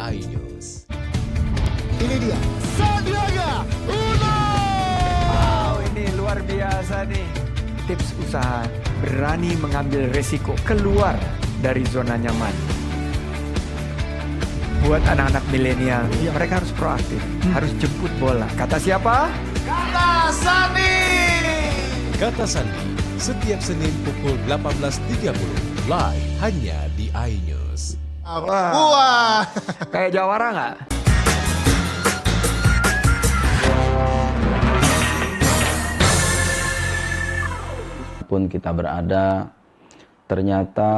iNews. Ini dia Sandiaga Uno. Wow, ini luar biasa nih. Tips usaha berani mengambil resiko keluar dari zona nyaman. Buat anak-anak milenial, mereka harus proaktif, harus jemput bola. Kata siapa? Kata Sandi. Kata Sandi, setiap Senin pukul 18.30 live hanya di iNews. Wah. Kayak jawara nggak? Pun kita berada, ternyata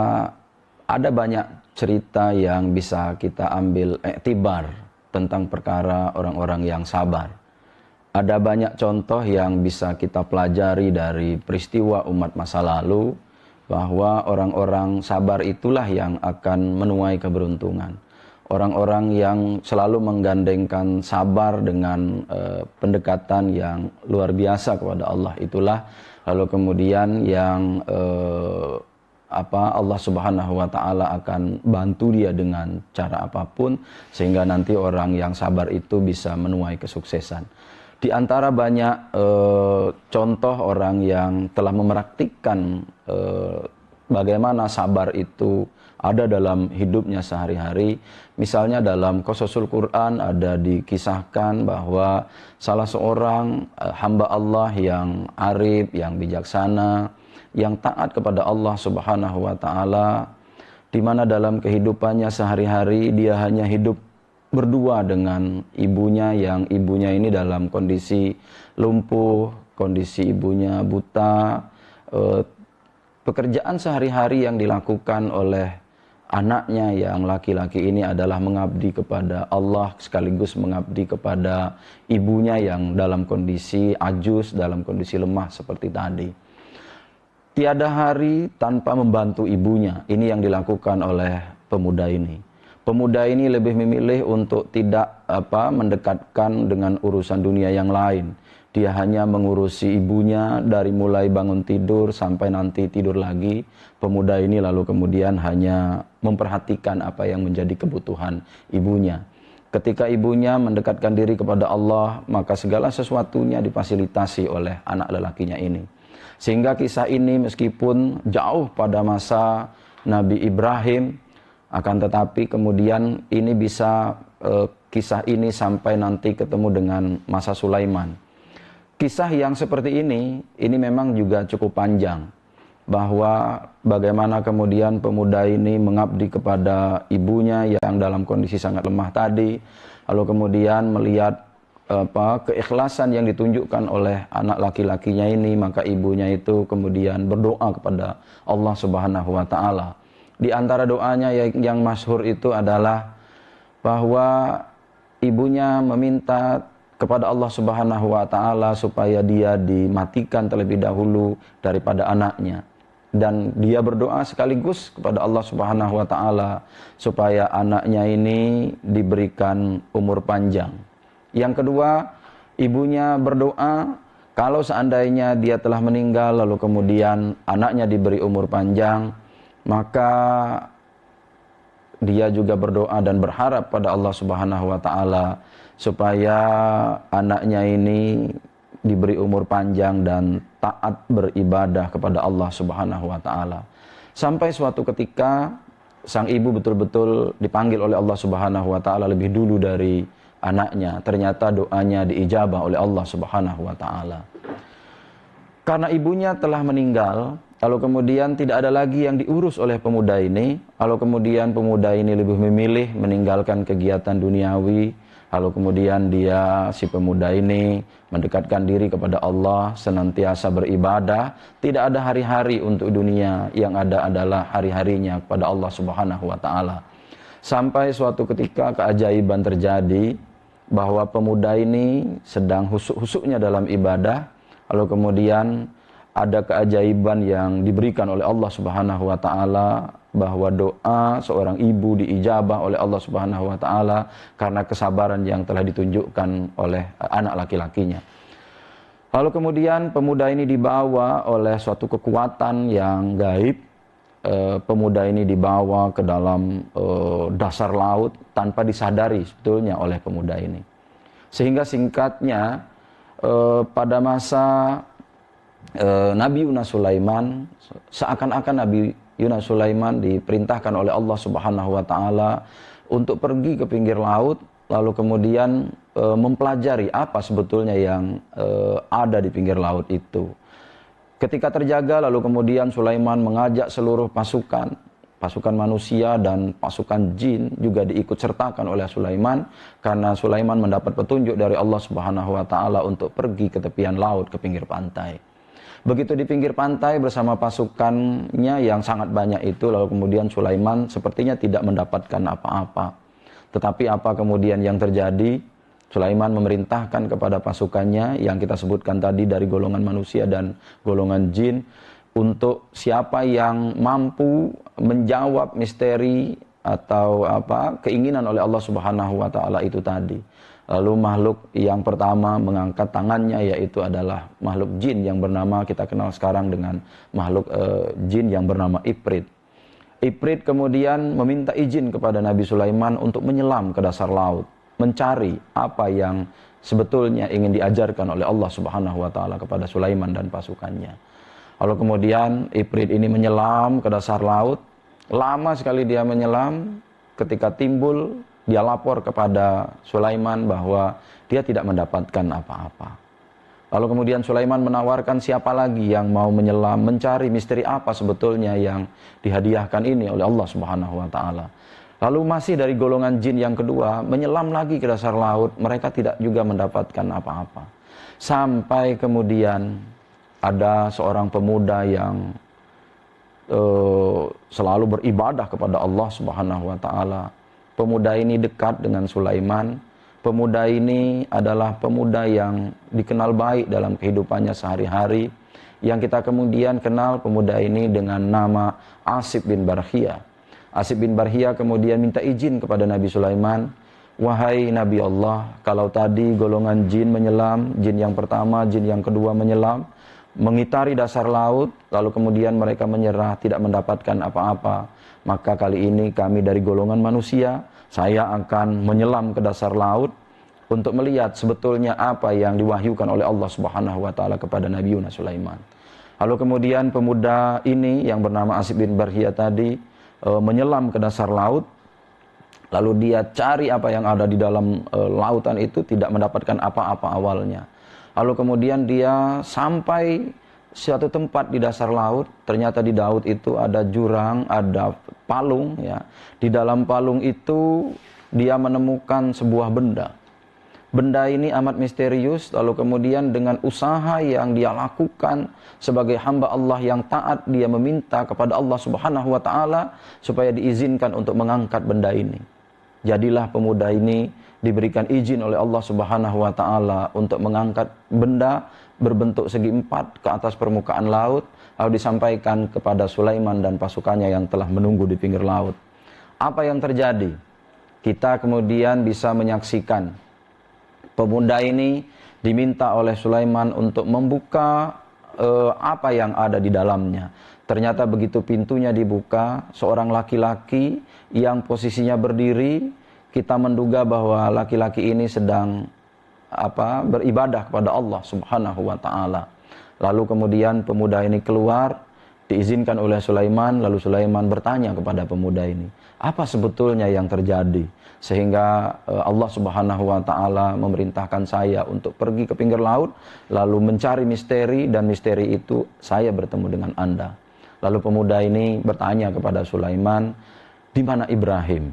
ada banyak cerita yang bisa kita ambil iktibar tentang perkara orang-orang yang sabar. Ada banyak contoh yang bisa kita pelajari dari peristiwa umat masa lalu, bahwa orang-orang sabar itulah yang akan menuai keberuntungan. Orang-orang yang selalu menggandengkan sabar dengan pendekatan yang luar biasa kepada Allah itulah lalu kemudian yang Allah Subhanahu wa taala akan bantu dia dengan cara apapun sehingga nanti orang yang sabar itu bisa menuai kesuksesan. Di antara banyak contoh orang yang telah mempraktikkan bagaimana sabar itu ada dalam hidupnya sehari-hari. Misalnya dalam Qasasul Quran ada dikisahkan bahwa salah seorang hamba Allah yang arif, yang bijaksana, yang taat kepada Allah Subhanahu wa taala, di mana dalam kehidupannya sehari-hari dia hanya hidup berdua dengan ibunya, yang ibunya ini dalam kondisi lumpuh, kondisi ibunya buta. Pekerjaan sehari-hari yang dilakukan oleh anaknya yang laki-laki ini adalah mengabdi kepada Allah sekaligus mengabdi kepada ibunya yang dalam kondisi ajus, dalam kondisi lemah seperti tadi. Tiada hari tanpa membantu ibunya. Ini yang dilakukan oleh pemuda ini. Pemuda ini lebih memilih untuk tidak mendekatkan dengan urusan dunia yang lain. Dia hanya mengurusi ibunya dari mulai bangun tidur sampai nanti tidur lagi. Pemuda ini lalu kemudian hanya memperhatikan apa yang menjadi kebutuhan ibunya. Ketika ibunya mendekatkan diri kepada Allah, maka segala sesuatunya difasilitasi oleh anak lelakinya ini. Sehingga kisah ini meskipun jauh pada masa Nabi Ibrahim, akan tetapi kemudian ini bisa kisah ini sampai nanti ketemu dengan masa Sulaiman. Kisah yang seperti ini memang juga cukup panjang. Bahwa bagaimana kemudian pemuda ini mengabdi kepada ibunya yang dalam kondisi sangat lemah tadi. Lalu kemudian melihat keikhlasan yang ditunjukkan oleh anak laki-lakinya ini. Maka ibunya itu kemudian berdoa kepada Allah Subhanahu wa ta'ala. Di antara doanya yang masyhur itu adalah bahwa ibunya meminta kepada Allah Subhanahu wa ta'ala supaya dia dimatikan terlebih dahulu daripada anaknya. Dan dia berdoa sekaligus kepada Allah Subhanahu wa ta'ala supaya anaknya ini diberikan umur panjang. Yang kedua, ibunya berdoa kalau seandainya dia telah meninggal lalu kemudian anaknya diberi umur panjang, maka dia juga berdoa dan berharap pada Allah Subhanahu wa ta'ala supaya anaknya ini diberi umur panjang dan taat beribadah kepada Allah Subhanahu wa ta'ala. Sampai suatu ketika sang ibu betul-betul dipanggil oleh Allah Subhanahu wa ta'ala lebih dulu dari anaknya. Ternyata doanya diijabah oleh Allah Subhanahu wa ta'ala. Karena ibunya telah meninggal, lalu kemudian tidak ada lagi yang diurus oleh pemuda ini, lalu kemudian pemuda ini lebih memilih meninggalkan kegiatan duniawi. Lalu kemudian si pemuda ini mendekatkan diri kepada Allah, senantiasa beribadah. Tidak ada hari-hari untuk dunia, yang ada adalah hari-harinya kepada Allah Subhanahu wa ta'ala. Sampai suatu ketika keajaiban terjadi, bahwa pemuda ini sedang husuk-husuknya dalam ibadah. Lalu kemudian ada keajaiban yang diberikan oleh Allah Subhanahu wa ta'ala, bahwa doa seorang ibu diijabah oleh Allah Subhanahu wa ta'ala karena kesabaran yang telah ditunjukkan oleh anak laki-lakinya. Lalu kemudian pemuda ini dibawa oleh suatu kekuatan yang gaib pemuda ini dibawa ke dalam dasar laut tanpa disadari sebetulnya oleh pemuda ini. Sehingga singkatnya pada masa Nabi Yunus Sulaiman, seakan-akan Nabi Yunus Sulaiman diperintahkan oleh Allah Subhanahu wa taala untuk pergi ke pinggir laut, lalu kemudian mempelajari apa sebetulnya yang ada di pinggir laut itu. Ketika terjaga, lalu kemudian Sulaiman mengajak seluruh pasukan manusia dan pasukan jin juga diikut sertakan oleh Sulaiman, karena Sulaiman mendapat petunjuk dari Allah Subhanahu wa taala untuk pergi ke tepian laut, ke pinggir pantai. Begitu di pinggir pantai bersama pasukannya yang sangat banyak itu, lalu kemudian Sulaiman sepertinya tidak mendapatkan apa-apa. Tetapi apa kemudian yang terjadi? Sulaiman memerintahkan kepada pasukannya yang kita sebutkan tadi dari golongan manusia dan golongan jin, untuk siapa yang mampu menjawab misteri atau keinginan oleh Allah Subhanahu wa taala itu tadi. Lalu makhluk yang pertama mengangkat tangannya, yaitu adalah makhluk jin yang bernama, kita kenal sekarang dengan makhluk jin yang bernama Ifrit. Ifrit kemudian meminta izin kepada Nabi Sulaiman untuk menyelam ke dasar laut, mencari apa yang sebetulnya ingin diajarkan oleh Allah Subhanahu wa taala kepada Sulaiman dan pasukannya. Lalu kemudian Ifrit ini menyelam ke dasar laut. Lama sekali dia menyelam. Ketika timbul, dia lapor kepada Sulaiman bahwa dia tidak mendapatkan apa-apa. Lalu kemudian Sulaiman menawarkan siapa lagi yang mau menyelam, mencari misteri apa sebetulnya yang dihadiahkan ini oleh Allah Subhanahu wa taala. Lalu masih dari golongan jin yang kedua menyelam lagi ke dasar laut, mereka tidak juga mendapatkan apa-apa. Sampai kemudian ada seorang pemuda yang selalu beribadah kepada Allah Subhanahu wa taala. Pemuda ini dekat dengan Sulaiman. Pemuda ini adalah pemuda yang dikenal baik dalam kehidupannya sehari-hari. Yang kita kemudian kenal pemuda ini dengan nama Asib bin Barkhiyah. Asib bin Barkhiyah kemudian minta izin kepada Nabi Sulaiman, "Wahai Nabi Allah, kalau tadi golongan jin menyelam, jin yang pertama, jin yang kedua menyelam, mengitari dasar laut, lalu kemudian mereka menyerah, tidak mendapatkan apa-apa. Maka kali ini kami dari golongan manusia, saya akan menyelam ke dasar laut untuk melihat sebetulnya apa yang diwahyukan oleh Allah Subhanahu wa taala kepada Nabi Yunus Sulaiman." Lalu kemudian pemuda ini yang bernama Asib bin Barkhiyah tadi menyelam ke dasar laut, lalu dia cari apa yang ada di dalam lautan itu, tidak mendapatkan apa-apa awalnya. Lalu kemudian dia sampai suatu tempat di dasar laut, ternyata di laut itu ada jurang, ada palung ya. Di dalam palung itu dia menemukan sebuah benda. Benda ini amat misterius, lalu kemudian dengan usaha yang dia lakukan sebagai hamba Allah yang taat, dia meminta kepada Allah Subhanahu wa taala supaya diizinkan untuk mengangkat benda ini. Jadilah pemuda ini diberikan izin oleh Allah Subhanahu wa taala untuk mengangkat benda berbentuk segi empat ke atas permukaan laut, lalu disampaikan kepada Sulaiman dan pasukannya yang telah menunggu di pinggir laut. Apa yang terjadi? Kita kemudian bisa menyaksikan pemuda ini diminta oleh Sulaiman untuk membuka apa yang ada di dalamnya. Ternyata begitu pintunya dibuka, seorang laki-laki yang posisinya berdiri, kita menduga bahwa laki-laki ini sedang beribadah kepada Allah Subhanahu wa taala. Lalu kemudian pemuda ini keluar, diizinkan oleh Sulaiman, lalu Sulaiman bertanya kepada pemuda ini, apa sebetulnya yang terjadi? Sehingga Allah Subhanahu wa taala memerintahkan saya untuk pergi ke pinggir laut, lalu mencari misteri, dan misteri itu saya bertemu dengan Anda. Lalu pemuda ini bertanya kepada Sulaiman, di mana Ibrahim?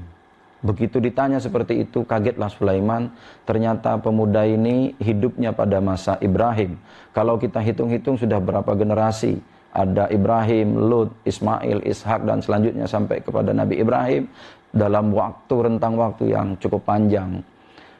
Begitu ditanya seperti itu, kagetlah Sulaiman. Ternyata pemuda ini hidupnya pada masa Ibrahim. Kalau kita hitung-hitung sudah berapa generasi? Ada Ibrahim, Lut, Ismail, Ishak, dan selanjutnya sampai kepada Nabi Ibrahim dalam rentang waktu yang cukup panjang.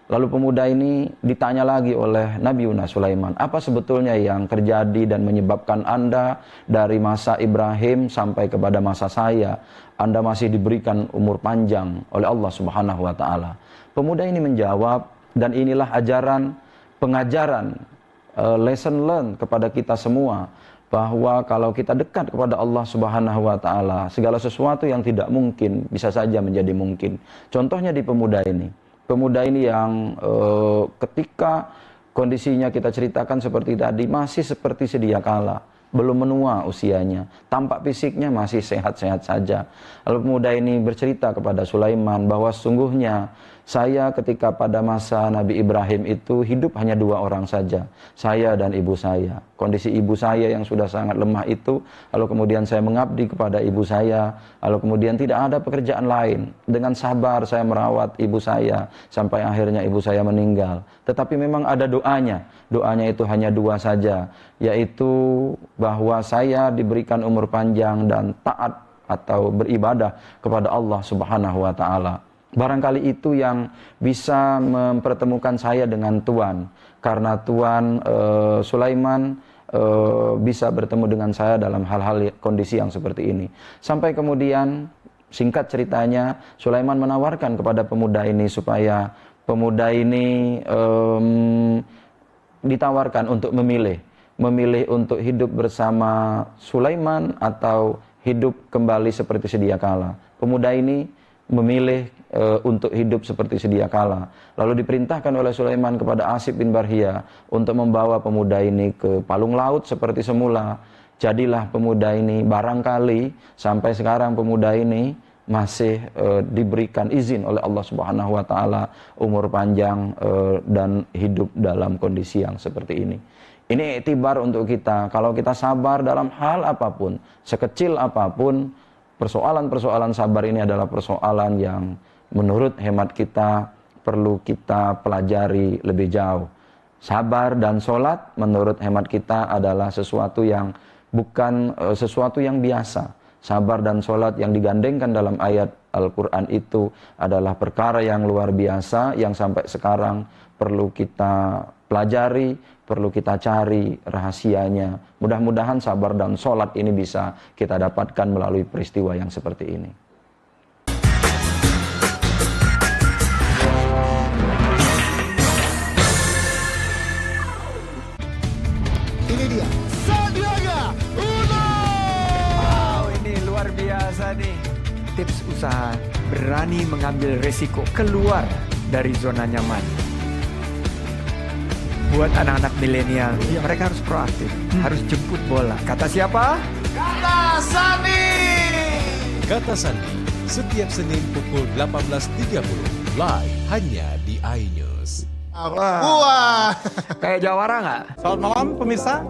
Lalu pemuda ini ditanya lagi oleh Nabi Yunus Sulaiman, apa sebetulnya yang terjadi dan menyebabkan Anda dari masa Ibrahim sampai kepada masa saya, Anda masih diberikan umur panjang oleh Allah Subhanahu wa taala. Pemuda ini menjawab, dan inilah pengajaran lesson learned kepada kita semua, bahwa kalau kita dekat kepada Allah Subhanahu wa taala, segala sesuatu yang tidak mungkin bisa saja menjadi mungkin. Contohnya di pemuda ini. Pemuda ini yang ketika kondisinya kita ceritakan seperti tadi, masih seperti sedia kala, belum menua usianya, tampak fisiknya masih sehat-sehat saja. Lalu pemuda ini bercerita kepada Sulaiman bahwa sungguhnya saya ketika pada masa Nabi Ibrahim itu hidup hanya 2 orang saja, saya dan ibu saya. Kondisi ibu saya yang sudah sangat lemah itu, lalu kemudian saya mengabdi kepada ibu saya, lalu kemudian tidak ada pekerjaan lain. Dengan sabar saya merawat ibu saya, sampai akhirnya ibu saya meninggal. Tetapi memang ada doanya itu hanya 2 saja, yaitu bahwa saya diberikan umur panjang dan taat atau beribadah kepada Allah Subhanahu wa taala. Barangkali itu yang bisa mempertemukan saya dengan Tuhan, karena Tuhan Sulaiman bisa bertemu dengan saya dalam hal-hal kondisi yang seperti ini. Sampai kemudian singkat ceritanya, Sulaiman menawarkan kepada pemuda ini supaya pemuda ini ditawarkan untuk memilih untuk hidup bersama Sulaiman atau hidup kembali seperti sedia kala. Pemuda ini memilih untuk hidup seperti sedia kala. Lalu diperintahkan oleh Sulaiman kepada Asif bin Barhia untuk membawa pemuda ini ke palung laut seperti semula. Jadilah pemuda ini, barangkali sampai sekarang pemuda ini masih diberikan izin oleh Allah Subhanahu wa taala umur panjang dan hidup dalam kondisi yang seperti ini. Ini iktibar untuk kita, kalau kita sabar dalam hal apapun, sekecil apapun, persoalan-persoalan sabar ini adalah persoalan yang menurut hemat kita perlu kita pelajari lebih jauh. Sabar dan sholat menurut hemat kita adalah sesuatu yang bukan sesuatu yang biasa. Sabar dan sholat yang digandengkan dalam ayat Al-Quran itu adalah perkara yang luar biasa yang sampai sekarang perlu kita pelajari, perlu kita cari rahasianya. Mudah-mudahan sabar dan sholat ini bisa kita dapatkan melalui peristiwa yang seperti ini. Ini dia, Sandiaga Uno. Wow, ini luar biasa nih. Tips usaha, berani mengambil resiko, keluar dari zona nyaman. Buat anak-anak milenial, mereka harus proaktif, harus jemput bola. Kata siapa? Kata Sandi. Kata Sandi, setiap Senin pukul 18.30, live hanya di iNews. Wah. Kayak jawara nggak? Selamat malam pemirsa.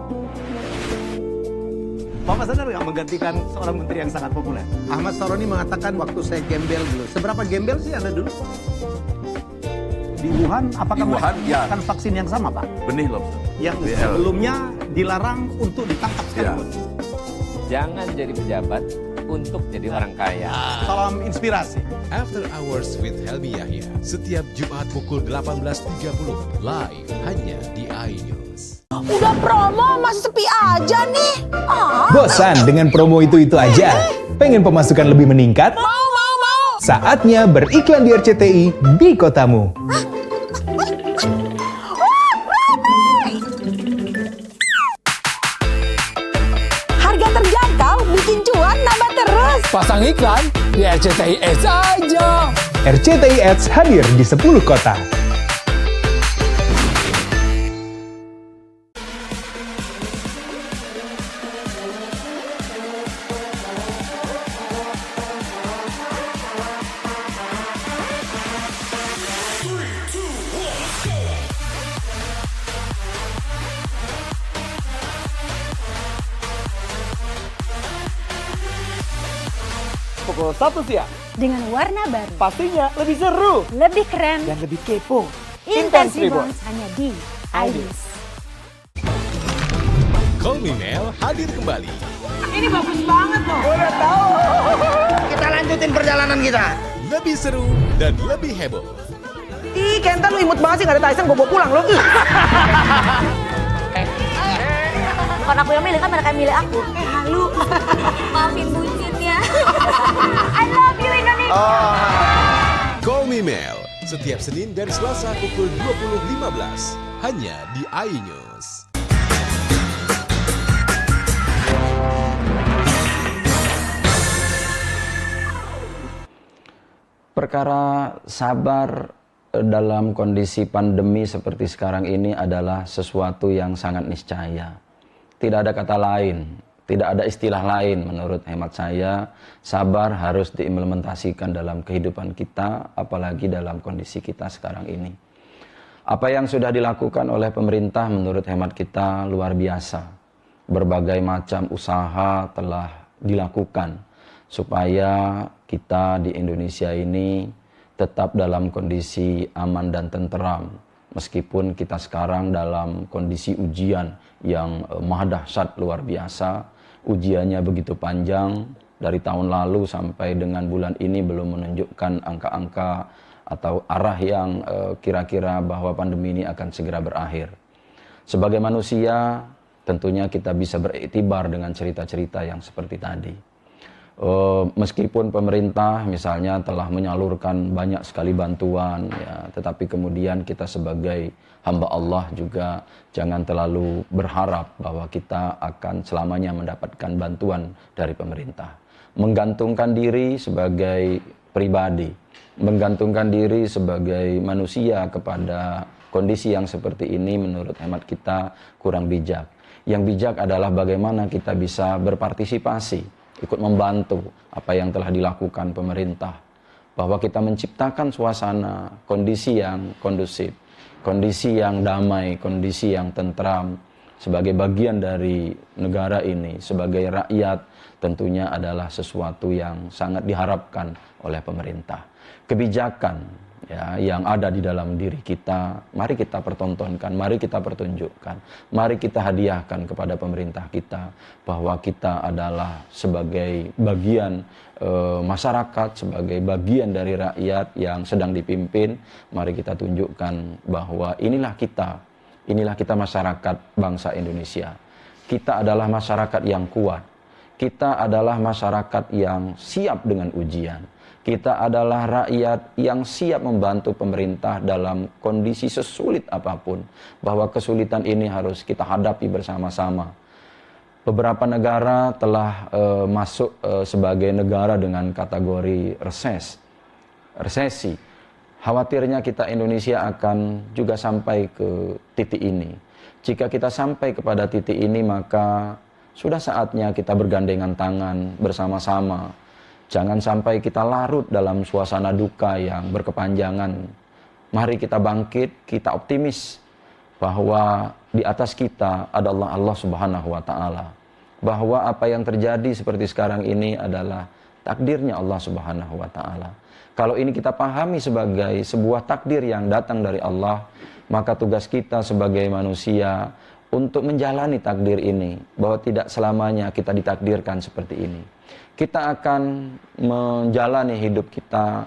Bapak sadar nggak menggantikan seorang menteri yang sangat populer? Ahmad Saroni mengatakan waktu saya gembel dulu. Seberapa gembel sih Anda dulu? Di Wuhan, apakah Di Wuhan, ya. menggunakan vaksin yang sama, Pak? Benih lobster. Yang BL. sebelumnya dilarang untuk ditangkap Ya. sekalipun. Jangan jadi pejabat untuk jadi orang kaya. Salam inspirasi. After Hours with Helmi Yahya, setiap Jumat pukul 18.30, live hanya di iNews. Udah promo masih sepi aja nih. Bosan dengan promo itu-itu aja? Pengen pemasukan lebih meningkat? Mau. Saatnya beriklan di RCTI di kotamu. Harga terjangkau, bikin cuan nambah terus. Pasang iklan di RCTI Ads aja. RCTI Ads hadir di 10 kota. Pukul 1 siang. Dengan warna baru, Pastinya lebih seru lebih keren, dan lebih kepo. Intense Reborn. Reborn hanya di iNews. Call Me Mel hadir kembali. Ini bagus banget loh. Kita lanjutin perjalanan kita. Lebih seru dan lebih heboh. Ih, Kenta lu imut banget sih, gak ada Tyson, gue bawa pulang lo. Bukan aku yang milih, kan mereka yang milih aku. Halu. Maafin bucin ya. I love you Indonesia. Call Me Mel, setiap Senin dan Selasa pukul 20.15, hanya di iNews. Perkara sabar dalam kondisi pandemi seperti sekarang ini adalah sesuatu yang sangat niscaya. Tidak ada kata lain, tidak ada istilah lain menurut hemat saya. Sabar harus diimplementasikan dalam kehidupan kita, apalagi dalam kondisi kita sekarang ini. Apa yang sudah dilakukan oleh pemerintah menurut hemat kita luar biasa. Berbagai macam usaha telah dilakukan supaya kita di Indonesia ini tetap dalam kondisi aman dan tenteram. Meskipun kita sekarang dalam kondisi ujian yang maha dahsyat luar biasa, ujiannya begitu panjang, dari tahun lalu sampai dengan bulan ini belum menunjukkan angka-angka atau arah yang kira-kira bahwa pandemi ini akan segera berakhir. Sebagai manusia, tentunya kita bisa beriktibar dengan cerita-cerita yang seperti tadi. Meskipun pemerintah misalnya telah menyalurkan banyak sekali bantuan, ya, tetapi kemudian kita sebagai hamba Allah juga jangan terlalu berharap bahwa kita akan selamanya mendapatkan bantuan dari pemerintah. Menggantungkan diri sebagai pribadi, menggantungkan diri sebagai manusia kepada kondisi yang seperti ini menurut hemat kita kurang bijak. Yang bijak adalah bagaimana kita bisa berpartisipasi, ikut membantu apa yang telah dilakukan pemerintah, bahwa kita menciptakan suasana kondisi yang kondusif, kondisi yang damai, kondisi yang tentram sebagai bagian dari negara ini, sebagai rakyat, tentunya adalah sesuatu yang sangat diharapkan oleh pemerintah. Kebijakan ya, yang ada di dalam diri kita, mari kita pertontonkan, mari kita pertunjukkan, mari kita hadiahkan kepada pemerintah kita bahwa kita adalah sebagai bagian masyarakat, sebagai bagian dari rakyat yang sedang dipimpin. Mari kita tunjukkan bahwa inilah kita masyarakat bangsa Indonesia. Kita adalah masyarakat yang kuat, kita adalah masyarakat yang siap dengan ujian. Kita adalah rakyat yang siap membantu pemerintah dalam kondisi sesulit apapun. Bahwa kesulitan ini harus kita hadapi bersama-sama. Beberapa negara telah masuk sebagai negara dengan kategori resesi. Khawatirnya kita Indonesia akan juga sampai ke titik ini. Jika kita sampai kepada titik ini, maka sudah saatnya kita bergandengan tangan bersama-sama. Jangan sampai kita larut dalam suasana duka yang berkepanjangan. Mari kita bangkit, kita optimis bahwa di atas kita adalah Allah Subhanahu wa Ta'ala. Bahwa apa yang terjadi seperti sekarang ini adalah takdirnya Allah Subhanahu wa Ta'ala. Kalau ini kita pahami sebagai sebuah takdir yang datang dari Allah, maka tugas kita sebagai manusia untuk menjalani takdir ini, bahwa tidak selamanya kita ditakdirkan seperti ini. Kita akan menjalani hidup kita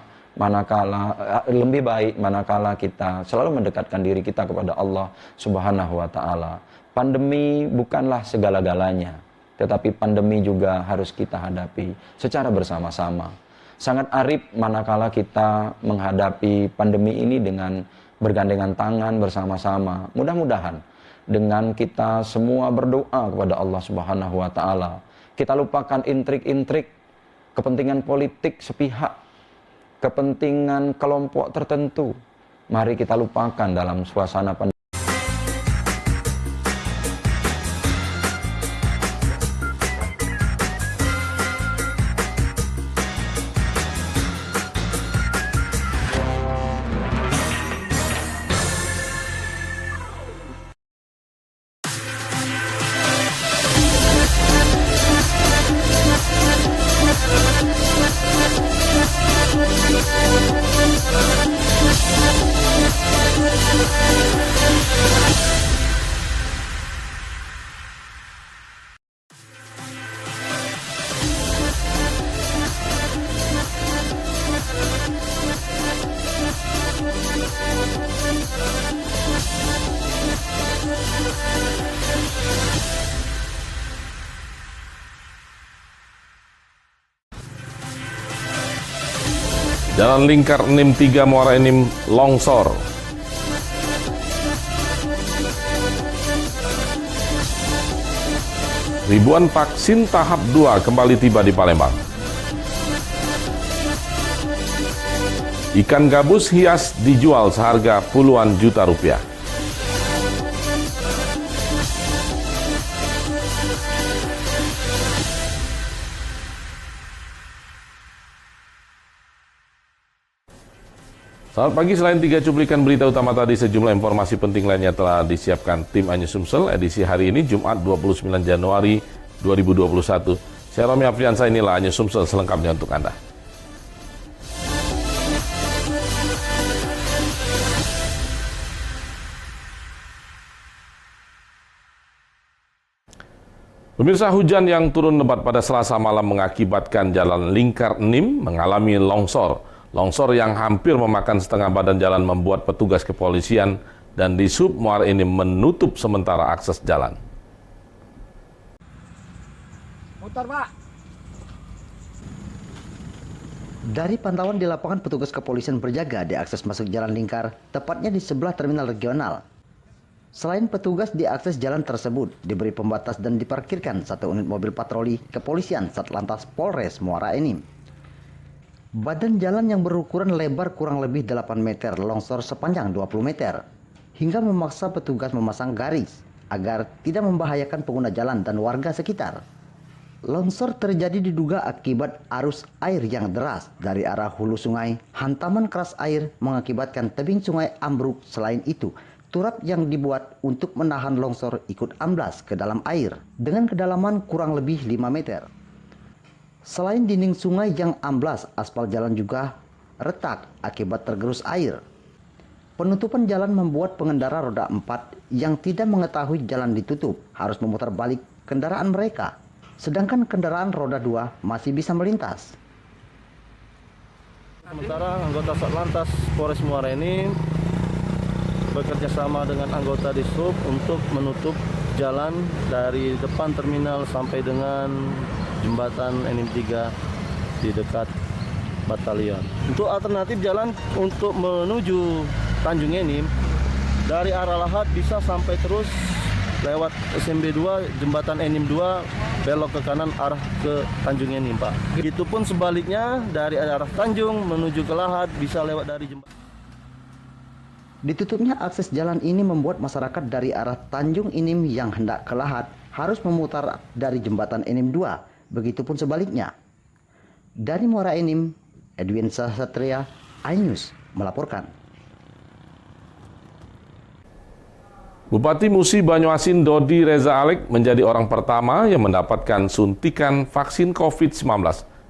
lebih baik manakala kita selalu mendekatkan diri kita kepada Allah Subhanahu wa Ta'ala. Pandemi bukanlah segala-galanya, tetapi pandemi juga harus kita hadapi secara bersama-sama. Sangat arif manakala kita menghadapi pandemi ini dengan bergandengan tangan bersama-sama. Mudah-mudahan dengan kita semua berdoa kepada Allah Subhanahu wa Ta'ala, kita lupakan intrik-intrik kepentingan politik sepihak, kepentingan kelompok tertentu. Mari kita lupakan dalam suasana pandemi. Jalan Lingkar NIM 3 Muara Enim longsor. Ribuan vaksin tahap 2 kembali tiba di Palembang. Ikan gabus hias dijual seharga puluhan juta rupiah. Selamat pagi, selain 3 cuplikan berita utama tadi, sejumlah informasi penting lainnya telah disiapkan tim Anyus Sumsel edisi hari ini, Jumat 29 Januari 2021. Saya Romi Afriansa, inilah Anyus Sumsel selengkapnya untuk Anda. Pemirsa, hujan yang turun lebat pada Selasa malam mengakibatkan jalan Lingkar NIM mengalami longsor. Longsor yang hampir memakan setengah badan jalan membuat petugas kepolisian dan Dishub Muara Enim menutup sementara akses jalan. Mutar, Pak. Dari pantauan di lapangan, petugas kepolisian berjaga di akses masuk jalan Lingkar, tepatnya di sebelah terminal regional. Selain petugas di akses jalan tersebut, diberi pembatas dan diparkirkan 1 unit mobil patroli kepolisian Satlantas Polres Muara Enim. Badan jalan yang berukuran lebar kurang lebih 8 meter, longsor sepanjang 20 meter, hingga memaksa petugas memasang garis agar tidak membahayakan pengguna jalan dan warga sekitar. Longsor terjadi diduga akibat arus air yang deras dari arah hulu sungai. Hantaman keras air mengakibatkan tebing sungai ambruk. Selain itu, turap yang dibuat untuk menahan longsor ikut amblas ke dalam air dengan kedalaman kurang lebih 5 meter. Selain dinding sungai yang amblas, aspal jalan juga retak akibat tergerus air. Penutupan jalan membuat pengendara roda 4 yang tidak mengetahui jalan ditutup harus memutar balik kendaraan mereka. Sedangkan kendaraan roda 2 masih bisa melintas. Sementara anggota Satlantas Polres Muara Enim bekerja sama dengan anggota Dishub untuk menutup jalan dari depan terminal sampai dengan jembatan Enim 3 di dekat batalion. Untuk alternatif jalan untuk menuju Tanjung Enim dari arah Lahat bisa sampai terus lewat SMB 2, jembatan Enim 2, belok ke kanan arah ke Tanjung Enim, Pak. Begitupun sebaliknya dari arah Tanjung menuju ke Lahat bisa lewat dari jembatan. Ditutupnya akses jalan ini membuat masyarakat dari arah Tanjung Enim yang hendak ke Lahat harus memutar dari jembatan Enim 2. Begitupun sebaliknya. Dari Muara Enim, Edwin Sasatria, iNews melaporkan. Bupati Musi Banyuasin Dodi Reza Alek menjadi orang pertama yang mendapatkan suntikan vaksin COVID-19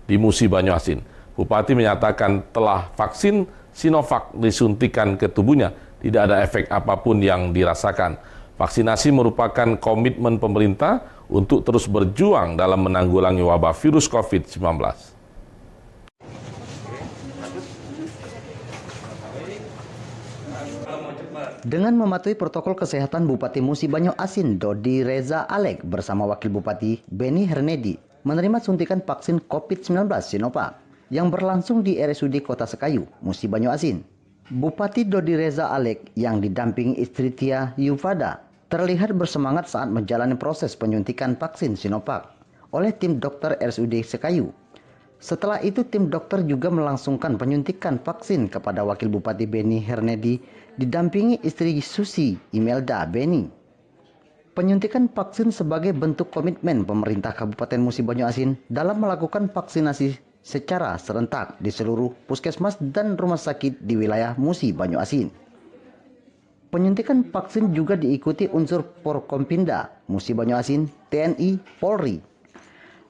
di Musi Banyuasin. Bupati menyatakan telah vaksin Sinovac disuntikan ke tubuhnya, tidak ada efek apapun yang dirasakan. Vaksinasi merupakan komitmen pemerintah untuk terus berjuang dalam menanggulangi wabah virus COVID-19. Dengan mematuhi protokol kesehatan, Bupati Musi Banyuasin Dodi Reza Alek bersama Wakil Bupati Beni Hernedi menerima suntikan vaksin COVID-19 Sinovac yang berlangsung di RSUD Kota Sekayu, Musi Banyuasin. Bupati Dodi Reza Alek yang didampingi istri Tia Yufada terlihat bersemangat saat menjalani proses penyuntikan vaksin Sinovac oleh tim dokter RSUD Sekayu. Setelah itu, tim dokter juga melangsungkan penyuntikan vaksin kepada Wakil Bupati Beni Hernedi didampingi istri Susi Imelda Beni. Penyuntikan vaksin sebagai bentuk komitmen pemerintah Kabupaten Musi Banyuasin dalam melakukan vaksinasi secara serentak di seluruh puskesmas dan rumah sakit di wilayah Musi Banyuasin. Penyuntikan vaksin juga diikuti unsur Porkompinda, Musi Banyuasin, TNI, Polri.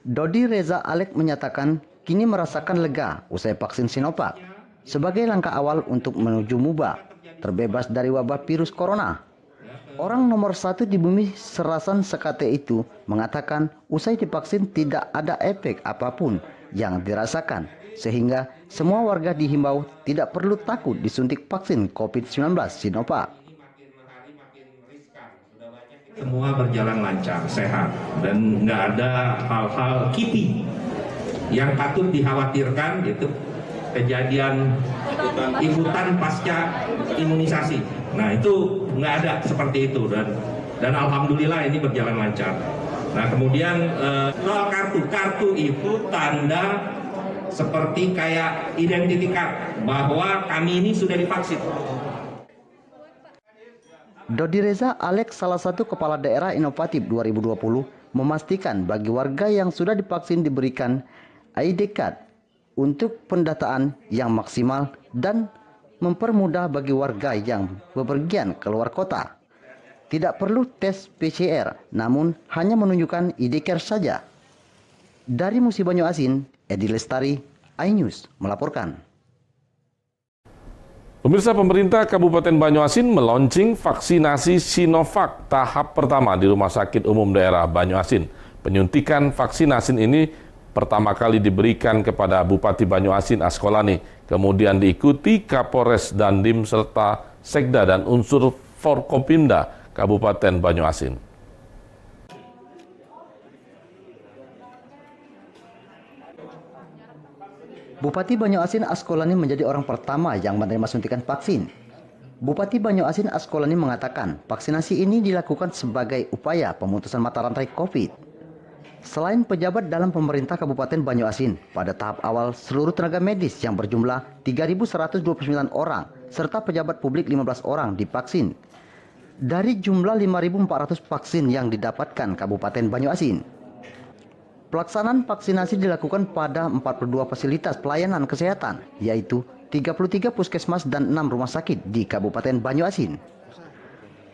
Dodi Reza Alek menyatakan kini merasakan lega usai vaksin Sinovac sebagai langkah awal untuk menuju Muba, terbebas dari wabah virus corona. Orang nomor 1 di bumi Serasan Sekate itu mengatakan usai divaksin tidak ada efek apapun yang dirasakan, sehingga semua warga dihimbau tidak perlu takut disuntik vaksin COVID-19 Sinovac. Semua berjalan lancar, sehat, dan nggak ada hal-hal kipi yang patut dikhawatirkan, gitu. Kejadian ikutan pasca imunisasi. Nah itu nggak ada seperti itu, dan alhamdulillah ini berjalan lancar. Nah kemudian soal kartu itu tanda seperti kayak identifikasi bahwa kami ini sudah divaksin. Dodi Reza Alex, salah satu kepala daerah inovatif 2020, memastikan bagi warga yang sudah divaksin diberikan ID card untuk pendataan yang maksimal dan mempermudah bagi warga yang bepergian keluar kota. Tidak perlu tes PCR, namun hanya menunjukkan ID card saja. Dari Musi Banyu Asin, Edi Lestari, iNews melaporkan. Pemirsa, pemerintah Kabupaten Banyuasin meluncing vaksinasi Sinovac tahap pertama di Rumah Sakit Umum Daerah Banyuasin. Penyuntikan vaksinasi ini pertama kali diberikan kepada Bupati Banyuasin Askolani, kemudian diikuti Kapolres Dandim serta Sekda dan unsur Forkopimda Kabupaten Banyuasin. Bupati Banyuasin Askolani menjadi orang pertama yang menerima suntikan vaksin. Bupati Banyuasin Askolani mengatakan vaksinasi ini dilakukan sebagai upaya pemutusan mata rantai COVID. Selain pejabat dalam pemerintah Kabupaten Banyuasin, pada tahap awal seluruh tenaga medis yang berjumlah 3.129 orang serta pejabat publik 15 orang divaksin. Dari jumlah 5.400 vaksin yang didapatkan Kabupaten Banyuasin. Pelaksanaan vaksinasi dilakukan pada 42 fasilitas pelayanan kesehatan, yaitu 33 puskesmas dan 6 rumah sakit di Kabupaten Banyuasin.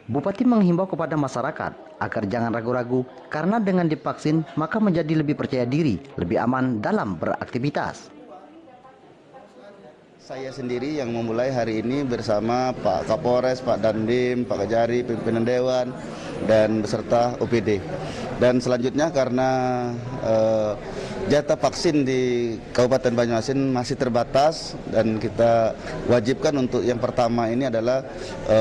Bupati menghimbau kepada masyarakat agar jangan ragu-ragu karena dengan divaksin maka menjadi lebih percaya diri, lebih aman dalam beraktivitas. Saya sendiri yang memulai hari ini bersama Pak Kapolres, Pak Dandim, Pak Kajari, pimpinan Dewan, dan beserta OPD. Dan selanjutnya karena jatah vaksin di Kabupaten Banyuasin masih terbatas dan kita wajibkan untuk yang pertama ini adalah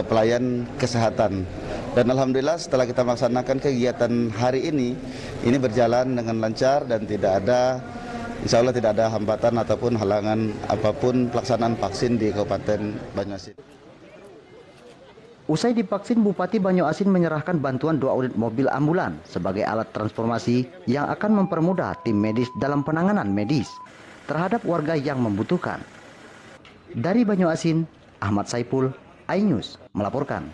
pelayan kesehatan. Dan alhamdulillah setelah kita melaksanakan kegiatan hari ini berjalan dengan lancar dan tidak ada, insya Allah tidak ada hambatan ataupun halangan apapun pelaksanaan vaksin di Kabupaten Banyuasin. Usai divaksin, Bupati Banyuasin menyerahkan bantuan 2 unit mobil ambulan sebagai alat transformasi yang akan mempermudah tim medis dalam penanganan medis terhadap warga yang membutuhkan. Dari Banyuasin, Ahmad Saipul, iNews melaporkan.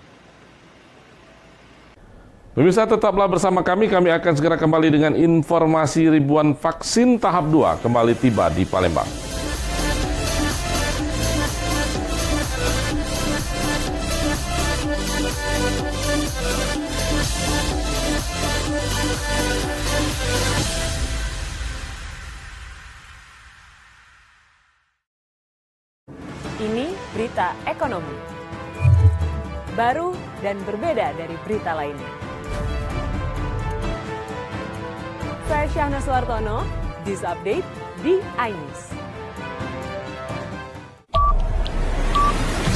Pemirsa, tetaplah bersama kami akan segera kembali dengan informasi ribuan vaksin tahap 2 kembali tiba di Palembang. Ini berita ekonomi. Baru dan berbeda dari berita lainnya. Saya Syahna Suartono, This Update di iNews.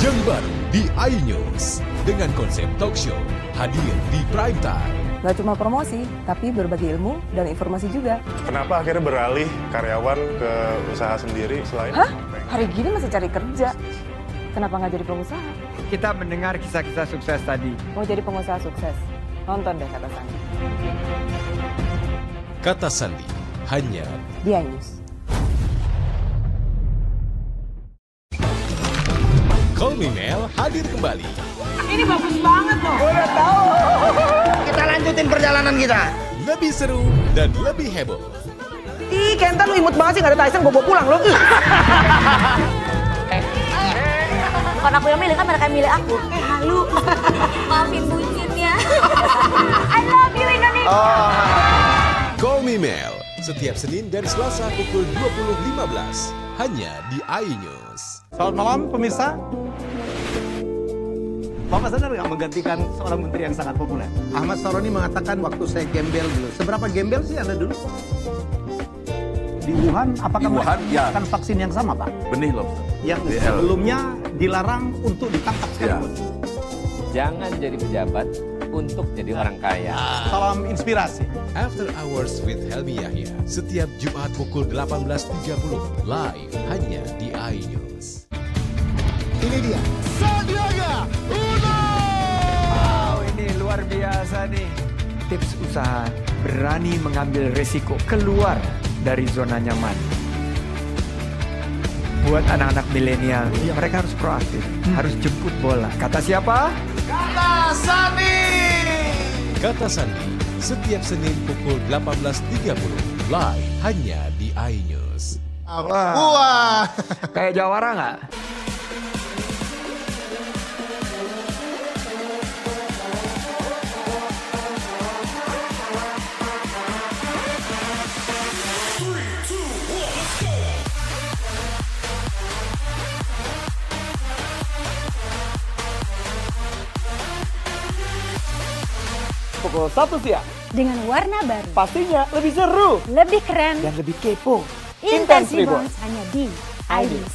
Yang baru di iNews dengan konsep talk show hadir di prime time. Gak cuma promosi, tapi berbagi ilmu dan informasi juga. Kenapa akhirnya beralih karyawan ke usaha sendiri selain? Hah? Hari gini masih cari kerja. Kenapa nggak jadi pengusaha? Kita mendengar kisah-kisah sukses tadi. Mau jadi pengusaha sukses? Nonton deh Kata Sandi. Kata Sandi hanya di iNews. Call Me Mel hadir kembali. Ini bagus banget loh. Udah tahu. Kita lanjutin perjalanan kita. Lebih seru dan lebih heboh. Ih, Kenta lu imut banget sih, gak ada Tyson, gue bawa pulang lo. Bukan aku yang milih, kan mereka yang milih aku. Halu. Maafin bucin ya. I love you Indonesia. Call Me Mel, setiap Senin dan Selasa pukul 20.15 hanya di iNews. Selamat malam pemirsa. Bapak sadar nggak menggantikan seorang menteri yang sangat populer? Ahmad Saroni mengatakan waktu saya gembel dulu. Seberapa gembel sih Anda dulu? Di Wuhan, apakah Wuhan, ya. menggunakan vaksin yang sama, Pak? Benih lobster. Yang sebelumnya dilarang untuk ditangkap sekalipun. Jangan jadi pejabat untuk jadi orang kaya. Salam inspirasi. After Hours with Helmi Yahya, setiap Jumat pukul 18.30 live hanya di iNews. Ini dia Sandiaga Uno. Wow, ini luar biasa nih. Tips usaha, berani mengambil resiko, keluar dari zona nyaman. buat anak-anak milenial, mereka harus proaktif, harus jemput bola. Kata siapa? Kata Sandi. Kata Sandi, setiap Senin pukul 18.30 live hanya di iNews. Wah. Kayak jawara nggak? Pukul 1 siang. Dengan warna baru. Pastinya lebih seru. Lebih keren. Dan lebih kepo. Intense Reborn hanya di iNews.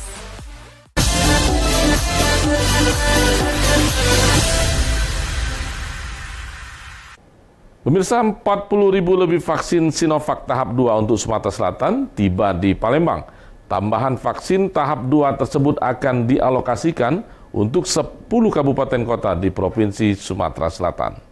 Pemirsa, 40.000 lebih vaksin Sinovac tahap 2 untuk Sumatera Selatan tiba di Palembang. Tambahan vaksin tahap 2 tersebut akan dialokasikan untuk 10 kabupaten kota di Provinsi Sumatera Selatan.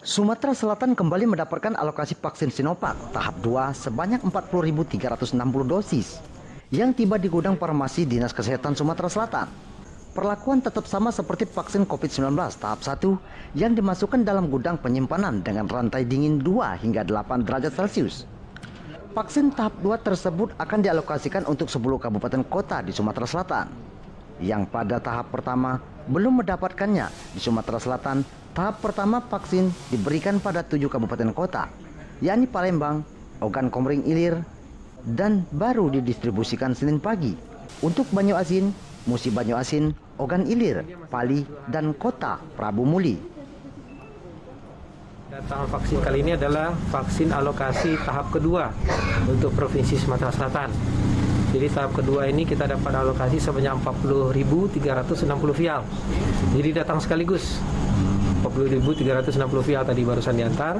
Sumatera Selatan kembali mendapatkan alokasi vaksin Sinovac tahap 2 sebanyak 40.360 dosis yang tiba di gudang farmasi Dinas Kesehatan Sumatera Selatan. Perlakuan tetap sama seperti vaksin COVID-19 tahap 1 yang dimasukkan dalam gudang penyimpanan dengan rantai dingin 2 hingga 8 derajat Celcius. Vaksin tahap 2 tersebut akan dialokasikan untuk 10 kabupaten kota di Sumatera Selatan. Yang pada tahap pertama belum mendapatkannya di Sumatera Selatan, tahap pertama vaksin diberikan pada 7 kabupaten kota, yakni Palembang, Ogan Komering Ilir, dan baru didistribusikan Senin pagi untuk Banyu-Asin, Musi Banyu-Asin, Ogan Ilir, Pali, dan Kota Prabu Muli. Datang vaksin kali ini adalah vaksin alokasi tahap kedua untuk Provinsi Sumatera Selatan. Jadi tahap kedua ini kita dapat alokasi sebanyak 40.360 vial. Jadi datang sekaligus. 40.360 vial tadi barusan diantar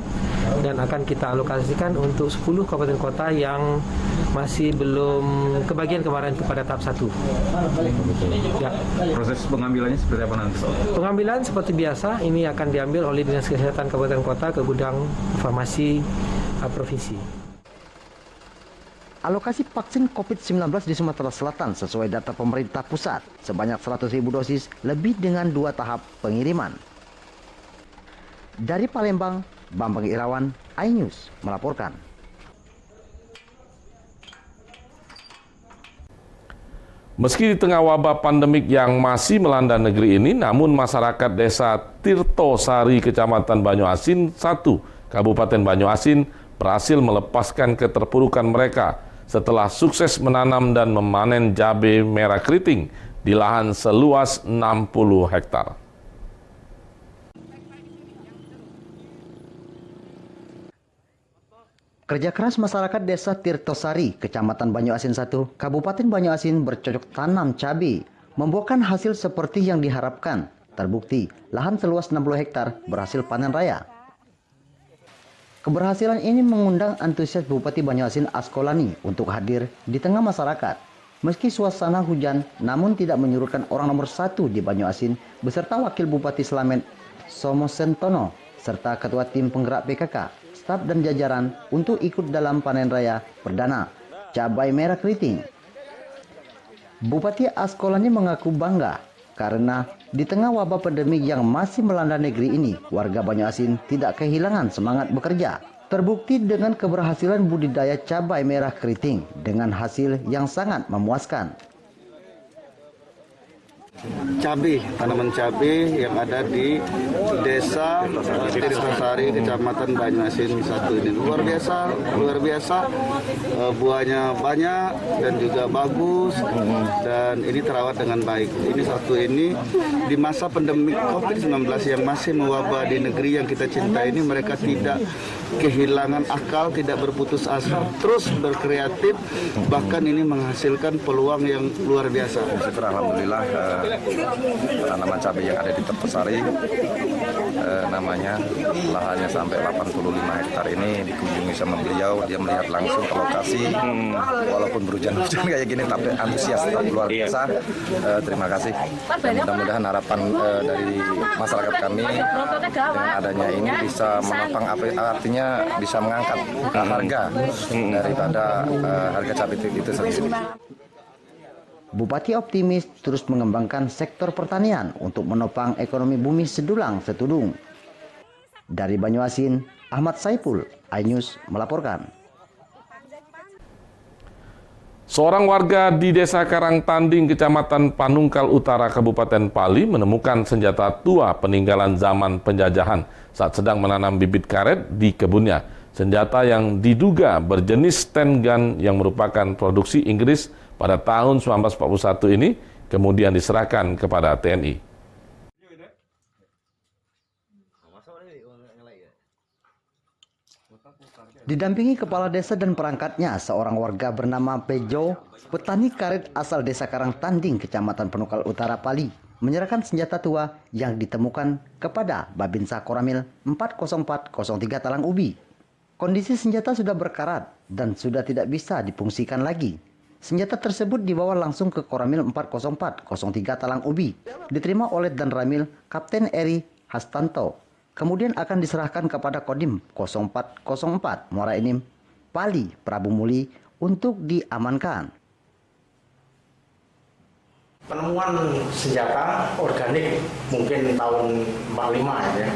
dan akan kita alokasikan untuk 10 kabupaten kota yang masih belum kebagian kemarin kepada tahap 1. Ya. Proses pengambilannya seperti apa nanti? Pengambilan seperti biasa, ini akan diambil oleh Dinas Kesehatan Kabupaten Kota ke gudang farmasi provinsi. Alokasi vaksin COVID-19 di Sumatera Selatan sesuai data pemerintah pusat sebanyak 100.000 dosis lebih dengan 2 tahap pengiriman. Dari Palembang, Bambang Irawan, iNews melaporkan. Meski di tengah wabah pandemik yang masih melanda negeri ini, namun masyarakat desa Tirtosari, Kecamatan Banyu-Asin 1, Kabupaten Banyu-Asin berhasil melepaskan keterpurukan mereka setelah sukses menanam dan memanen cabai merah keriting di lahan seluas 60 hektar. Kerja keras masyarakat desa Tirtosari, Kecamatan Banyu-Asin 1, Kabupaten Banyu-Asin bercocok tanam cabai, membuahkan hasil seperti yang diharapkan. Terbukti, lahan seluas 60 hektar berhasil panen raya. Keberhasilan ini mengundang antusias Bupati Banyu-Asin Askolani untuk hadir di tengah masyarakat. Meski suasana hujan, namun tidak menyurutkan orang nomor 1 di Banyu-Asin beserta Wakil Bupati Slamet Somo Sentono serta Ketua Tim Penggerak PKK, staf dan jajaran untuk ikut dalam panen raya perdana cabai merah keriting. Bupati Askolani mengaku bangga karena di tengah wabah pandemi yang masih melanda negeri ini, warga Banyu-Asin tidak kehilangan semangat bekerja. Terbukti dengan keberhasilan budidaya cabai merah keriting dengan hasil yang sangat memuaskan. Cabai, tanaman cabai yang ada di desa Tirtosari, Kecamatan Banyu-Asin 1 ini luar biasa, buahnya banyak dan juga bagus dan ini terawat dengan baik. Ini satu ini di masa pandemi COVID-19 yang masih mewabah di negeri yang kita cintai ini, mereka tidak kehilangan akal, tidak berputus asa, terus berkreatif, bahkan ini menghasilkan peluang yang luar biasa. Syukur alhamdulillah tanaman cabai yang ada di Terpesari namanya lahannya sampai 85 hektar ini dikunjungi sama beliau, dia melihat langsung ke lokasi walaupun berhujan-hujan kayak gini tapi antusias luar biasa. Terima kasih. Mudah-mudahan harapan dari masyarakat kami dengan adanya ini bisa menopang artinya bisa mengangkat harga daripada harga cabai itu sendiri. Bupati optimis terus mengembangkan sektor pertanian untuk menopang ekonomi bumi sedulang setudung. Dari Banyuasin, Ahmad Saipul, iNews melaporkan. Seorang warga di Desa Karangtanding, Kecamatan Panungkal Utara, Kabupaten Pali menemukan senjata tua peninggalan zaman penjajahan saat sedang menanam bibit karet di kebunnya. Senjata yang diduga berjenis stand gun yang merupakan produksi Inggris pada tahun 1941 ini kemudian diserahkan kepada TNI. Didampingi kepala desa dan perangkatnya, seorang warga bernama Pejo, petani karet asal Desa Karangtanding, Kecamatan Panungkal Utara, Pali, menyerahkan senjata tua yang ditemukan kepada Babinsa Koramil 40403 Talang Ubi. Kondisi senjata sudah berkarat dan sudah tidak bisa difungsikan lagi. Senjata tersebut dibawa langsung ke Koramil 40403 Talang Ubi, diterima oleh Dan Ramil Kapten Eri Hastanto. Kemudian akan diserahkan kepada Kodim 0404 Muara Enim, Pali, Prabu Muli untuk diamankan. Penemuan senjata organik mungkin tahun 45 ya,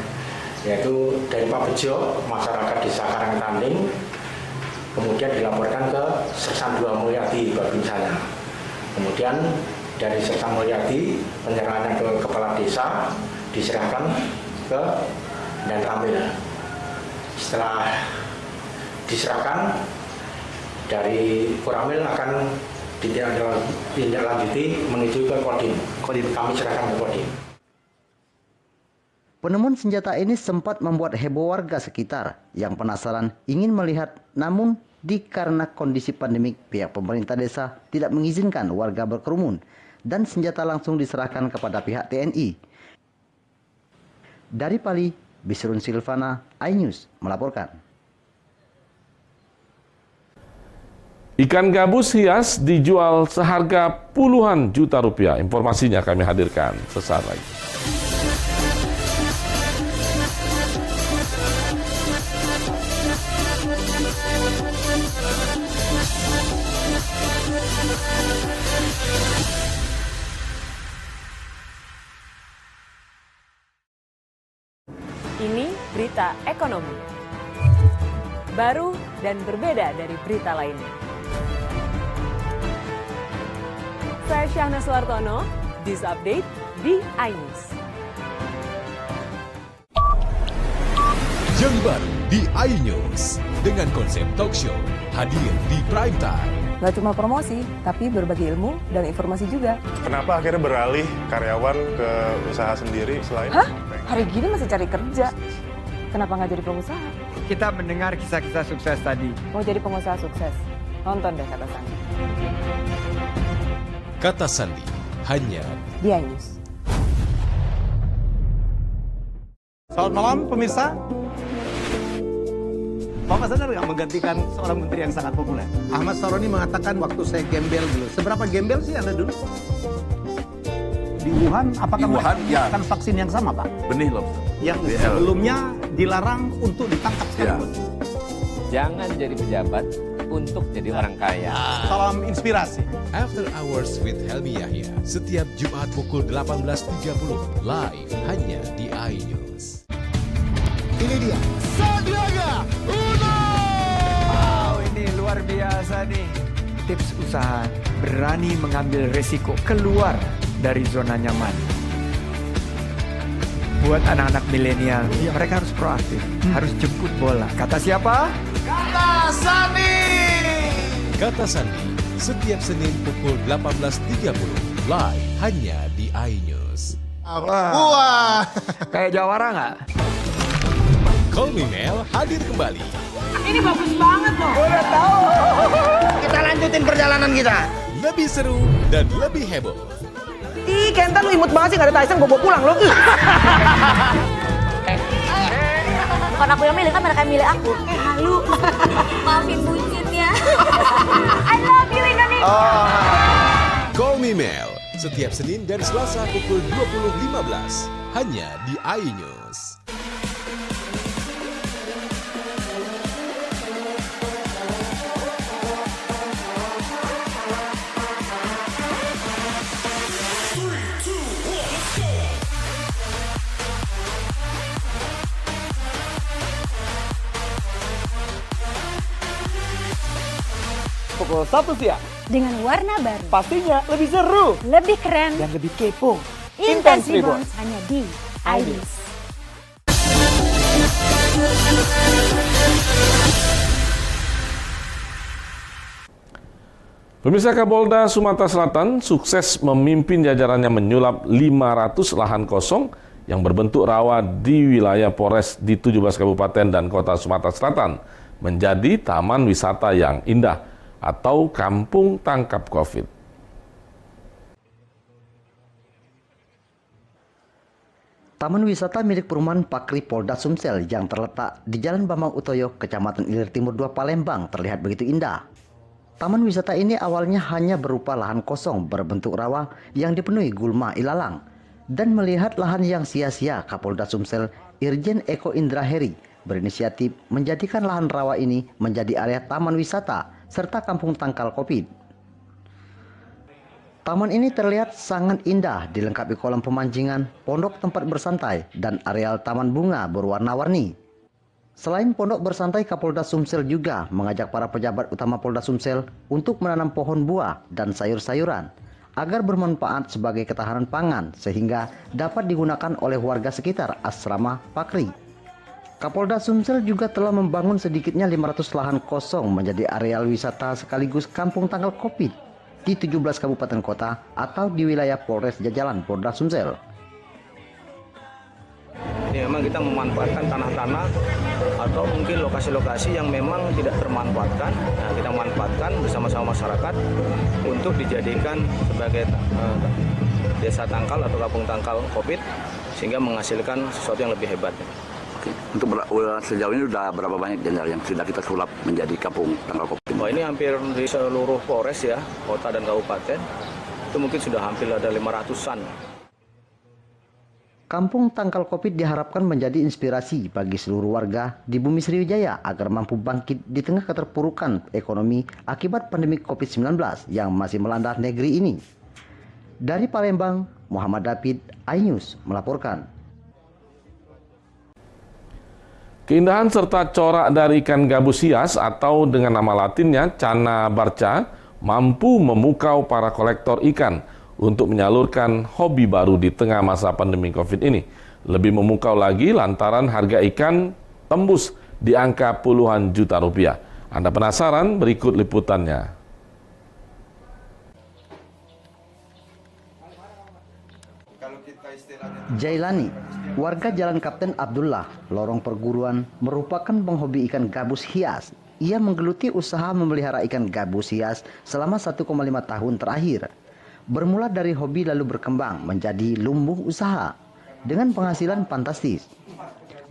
yaitu dari Pak Bejo, masyarakat Desa Karangtanding, kemudian dilaporkan ke Sersan 2 Mulyadi Babinsanya. Kemudian dari Sersan Mulyadi penyerahannya ke kepala desa diserahkan ke Dan Ramil. Setelah diserahkan, dari Koramil akan ditindaklanjuti menuju ke Kodim. Kami serahkan ke Kodim. Penemuan senjata ini sempat membuat heboh warga sekitar yang penasaran ingin melihat, namun karena kondisi pandemik, pihak pemerintah desa tidak mengizinkan warga berkerumun dan senjata langsung diserahkan kepada pihak TNI. Dari Pali, Bisrun Silvana, iNews melaporkan. Ikan gabus hias dijual seharga puluhan juta rupiah. Informasinya kami hadirkan sesaat lagi. Ini berita ekonomi. Baru dan berbeda dari berita lainnya. Saya Syahna Suartono, This Update di iNews. Yang baru di iNews dengan konsep talk show hadir di prime time. Gak cuma promosi, tapi berbagi ilmu dan informasi juga. Kenapa akhirnya beralih karyawan ke usaha sendiri selain... Hah? Hari gini masih cari kerja. Kenapa nggak jadi pengusaha? Kita mendengar kisah-kisah sukses tadi. Mau jadi pengusaha sukses? Nonton deh Kata Sandi. Kata Sandi, hanya di iNews. Selamat malam pemirsa. Bapak sadar nggak menggantikan seorang menteri yang sangat populer? Ahmad Saroni mengatakan waktu saya gembel dulu. Seberapa gembel sih Anda dulu? Di Wuhan, apakah Wuhan, ya. melakukan vaksin yang sama, Pak? Benih lobster. Yang sebelumnya dilarang untuk ditangkap sekalipun. Jangan jadi pejabat untuk jadi orang kaya. Salam inspirasi. After Hours with Helmi Yahya setiap Jumat pukul 18.30 live hanya di iNews. Ini dia Sandiaga Uno. Wow, ini luar biasa nih. Tips usaha, berani mengambil resiko, keluar dari zona nyaman. Buat anak-anak milenial, mereka harus proaktif, harus jemput bola. Kata siapa? Kata Sandi. Kata Sandi setiap Senin pukul 18.30 live hanya di iNews. Wah. Kayak jawara nggak? Call Me Mel hadir kembali. Ini bagus banget loh. Udah tahu. Kita lanjutin perjalanan kita. Lebih seru dan lebih heboh. Ih, Kenta lu imut banget sih, gak ada Tyson, gue bawa pulang lo. Bukan aku yang milih, kan mereka yang milih aku. Halu. Maafin bucinnya. I love you Indonesia. Call Me Mel setiap Senin dan Selasa pukul 20.15 hanya di iNews. Pukul 1 siang. Dengan warna baru. Pastinya lebih seru. Lebih keren. Dan lebih kepo. Intense Reborn hanya di iNews. Pemirsa, Kapolda Sumatera Selatan sukses memimpin jajarannya menyulap 500 lahan kosong yang berbentuk rawa di wilayah Polres di 17 kabupaten dan kota Sumatera Selatan menjadi taman wisata yang indah atau kampung tangkap COVID. Taman wisata milik perumahan Pakri Polda Sumsel yang terletak di Jalan Bambang Utoyo, Kecamatan Ilir Timur 2, Palembang terlihat begitu indah. Taman wisata ini awalnya hanya berupa lahan kosong berbentuk rawa yang dipenuhi gulma ilalang. Dan melihat lahan yang sia-sia, Kapolda Sumsel Irjen Eko Indra Heri berinisiatif menjadikan lahan rawa ini menjadi area taman wisata serta kampung tangkal COVID. Taman ini terlihat sangat indah, dilengkapi kolam pemancingan, pondok tempat bersantai, dan areal taman bunga berwarna-warni. Selain pondok bersantai, Kapolda Sumsel juga mengajak para pejabat utama Polda Sumsel untuk menanam pohon buah dan sayur-sayuran agar bermanfaat sebagai ketahanan pangan sehingga dapat digunakan oleh warga sekitar asrama Pakri. Kapolda Sumsel juga telah membangun sedikitnya 500 lahan kosong menjadi areal wisata sekaligus kampung tangkal COVID di 17 kabupaten kota atau di wilayah Polres Jajalan Polda Sumsel. Ini memang kita memanfaatkan tanah-tanah atau mungkin lokasi-lokasi yang memang tidak termanfaatkan. Nah, kita manfaatkan bersama-sama masyarakat untuk dijadikan sebagai desa tangkal atau kampung tangkal COVID sehingga menghasilkan sesuatu yang lebih hebat. Untuk sejauh ini sudah berapa banyak janda yang sudah kita sulap menjadi kampung tangkal COVID? Oh, ini hampir di seluruh Polres ya, kota dan kabupaten, itu mungkin sudah hampir ada 500-an. Kampung tangkal COVID diharapkan menjadi inspirasi bagi seluruh warga di Bumi Sriwijaya agar mampu bangkit di tengah keterpurukan ekonomi akibat pandemi COVID-19 yang masih melanda negeri ini. Dari Palembang, Muhammad David, iNews melaporkan. Keindahan serta corak dari ikan gabus hias atau dengan nama latinnya Channa barca mampu memukau para kolektor ikan untuk menyalurkan hobi baru di tengah masa pandemi COVID ini. Lebih memukau lagi lantaran harga ikan tembus di angka puluhan juta rupiah. Anda penasaran? Berikut liputannya. Jailani, warga Jalan Kapten Abdullah, Lorong Perguruan, merupakan penghobi ikan gabus hias. Ia menggeluti usaha memelihara ikan gabus hias selama 1,5 tahun terakhir. Bermula dari hobi lalu berkembang menjadi lumbung usaha dengan penghasilan fantastis.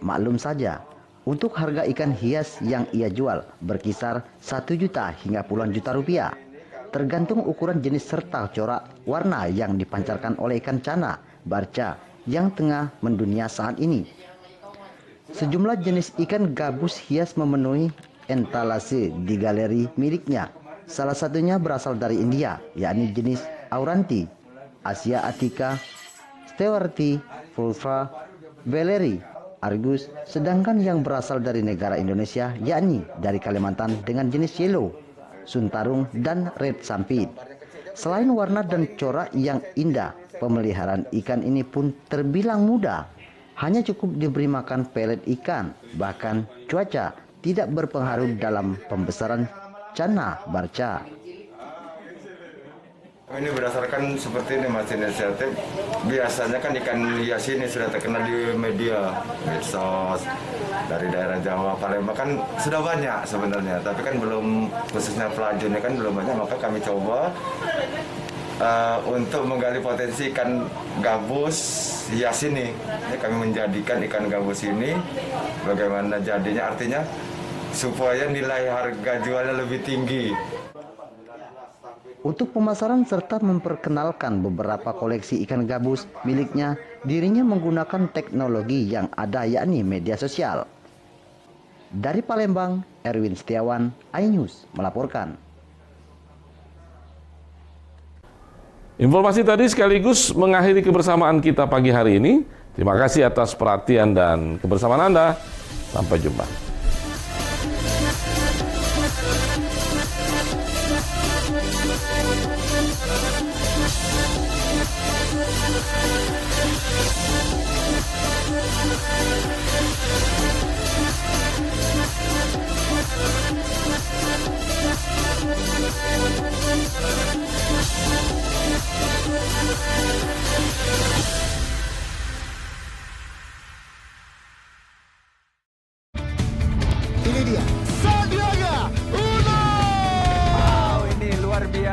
Maklum saja, untuk harga ikan hias yang ia jual berkisar 1 juta hingga puluhan juta rupiah. Tergantung ukuran jenis serta corak warna yang dipancarkan oleh ikan Channa barca yang tengah mendunia saat ini. Sejumlah jenis ikan gabus hias memenuhi entalase di galeri miliknya. Salah satunya berasal dari India, yakni jenis Auranti, Asia Attica, Stewarti, Fulva, Beleri, Argus, sedangkan yang berasal dari negara Indonesia yakni dari Kalimantan dengan jenis Yellow, Suntarung, dan Red Sampit. Selain warna dan corak yang indah, pemeliharaan ikan ini pun terbilang mudah. Hanya cukup diberi makan pelet ikan, bahkan cuaca tidak berpengaruh dalam pembesaran Channa barca. Ini berdasarkan seperti ini Mas inisiatif. Biasanya kan ikan hias ini sudah terkenal di media, medsos, dari daerah Jawa, Palembang kan sudah banyak sebenarnya. Tapi kan belum, khususnya pelajunnya kan belum banyak. Maka kami coba untuk menggali potensi ikan gabus hias ini. Kami menjadikan ikan gabus ini bagaimana jadinya, artinya supaya nilai harga jualnya lebih tinggi. Untuk pemasaran serta memperkenalkan beberapa koleksi ikan gabus miliknya, dirinya menggunakan teknologi yang ada yakni media sosial. Dari Palembang, Erwin Setiawan, iNews melaporkan. Informasi tadi sekaligus mengakhiri kebersamaan kita pagi hari ini. Terima kasih atas perhatian dan kebersamaan Anda. Sampai jumpa.